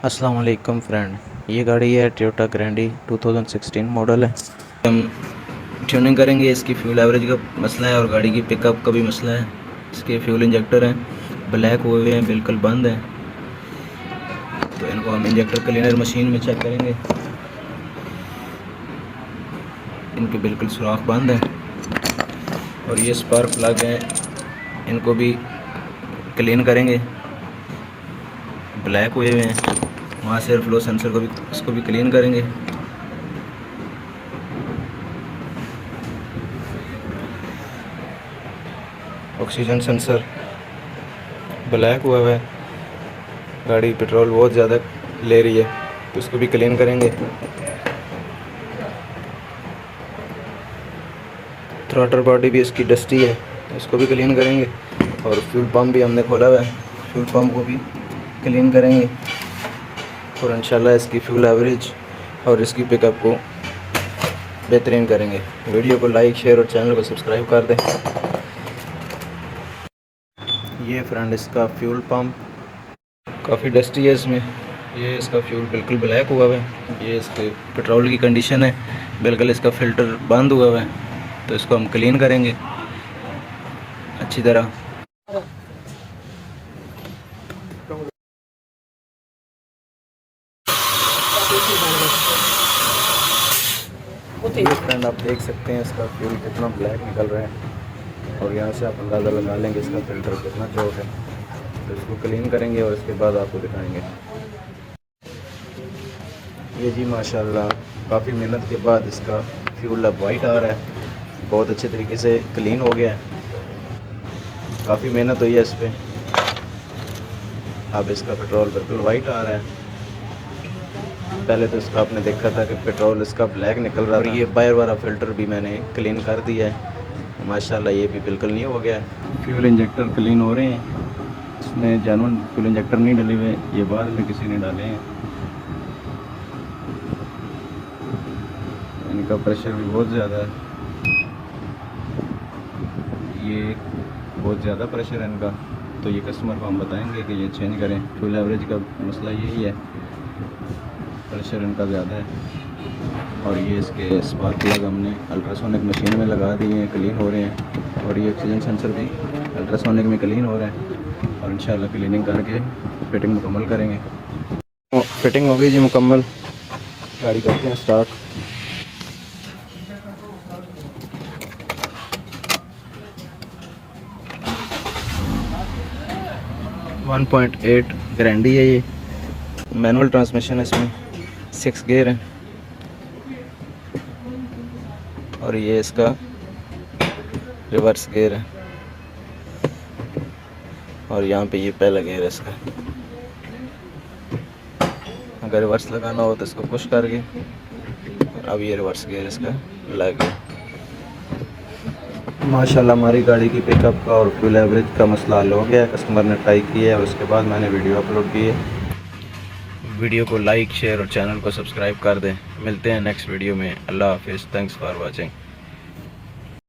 अस्सलाम वालेकुम फ्रेंड, ये गाड़ी है टोयोटा ग्रैंडी 2016 मॉडल है। हम ट्यूनिंग करेंगे। इसकी फ्यूल एवरेज का मसला है और गाड़ी की पिकअप का भी मसला है। इसके फ्यूल इंजेक्टर हैं ब्लैक हुए हैं, बिल्कुल बंद हैं, तो इनको हम इंजेक्टर क्लीनर मशीन में चेक करेंगे। इनके बिल्कुल सुराख बंद हैं और ये स्पार्क प्लग हैं, इनको भी क्लीन करेंगे, ब्लैक हुए हुए हैं। वहाँ से फ्लो सेंसर को भी, इसको भी क्लीन करेंगे। ऑक्सीजन सेंसर ब्लैक हुआ है, गाड़ी पेट्रोल बहुत ज़्यादा ले रही है, तो इसको भी क्लीन करेंगे। थ्रॉटल बॉडी भी इसकी डस्टी है, तो इसको भी क्लीन करेंगे। और फ्यूल पम्प भी हमने खोला हुआ है, फ्यूल पम्प को भी क्लीन करेंगे और इंशाल्लाह इसकी फ्यूल एवरेज और इसकी पिकअप को बेहतरीन करेंगे। वीडियो को लाइक, शेयर और चैनल को सब्सक्राइब कर दें। ये फ्रेंड इसका फ्यूल पंप काफ़ी डस्टी है, इसमें ये इसका फ्यूल बिल्कुल ब्लैक हुआ है। ये इसके पेट्रोल की कंडीशन है, बिल्कुल इसका फ़िल्टर बंद हुआ है, तो इसको हम क्लीन करेंगे अच्छी तरह। ये फ्रेंड आप देख सकते हैं इसका फ्यूल कितना ब्लैक निकल रहा है और यहाँ से आप अंदाज़ा लगा लेंगे इसका फ़िल्टर कितना चौक है। तो इसको क्लीन करेंगे और इसके बाद आपको दिखाएंगे। ये जी माशाल्लाह काफ़ी मेहनत के बाद इसका फ्यूल अब वाइट आ रहा है, बहुत अच्छे तरीके से क्लीन हो गया है। काफ़ी मेहनत हुई है इस पर। अब इसका पेट्रोल बिल्कुल वाइट आ रहा है। पहले तो इसका आपने देखा था कि पेट्रोल इसका ब्लैक निकल रहा था। और ये बाहर वाला फ़िल्टर भी मैंने क्लीन कर दिया है माशाल्लाह, ये भी बिल्कुल नहीं हो गया है। फ्यूल इंजेक्टर क्लीन हो रहे हैं, इसमें जेन्युइन फ्यूल इंजेक्टर नहीं डले हुए, ये बाद में किसी ने डाले हैं। इनका प्रेशर भी बहुत ज़्यादा है, ये बहुत ज़्यादा प्रेशर है इनका, तो ये कस्टमर को हम बताएंगे कि ये चेंज करें। फ्यूल एवरेज का मसला यही है, प्रेशर इनका ज़्यादा है। और ये इसके स्पार्क प्लग हमने अल्ट्रासोनिक मशीन में लगा दिए हैं, क्लीन हो रहे हैं। और ये ऑक्सीजन सेंसर भी अल्ट्रासोनिक में क्लीन हो रहे हैं और इंशाल्लाह क्लीनिंग करके फिटिंग मुकम्मल करेंगे। फिटिंग हो गई जी मुकम्मल, गाड़ी करते हैं स्टार्ट। वन 1.8 ग्रैंडी है, ये मैनुअल ट्रांसमिशन है, इसमें 6 गियर है और ये इसका रिवर्स गियर है और यहाँ पे ये पहला गियर है इसका। अगर रिवर्स लगाना हो तो इसको पुश करके, अब ये रिवर्स गियर इसका लग गया। माशाल्लाह हमारी गाड़ी की पिकअप का और फ्यूल एवरेज का मसला हल हो गया। कस्टमर ने ट्राई किया है और उसके बाद मैंने वीडियो अपलोड की है। वीडियो को लाइक, शेयर और चैनल को सब्सक्राइब कर दें। मिलते हैं नेक्स्ट वीडियो में। अल्लाह हाफिज़। Thanks for watching.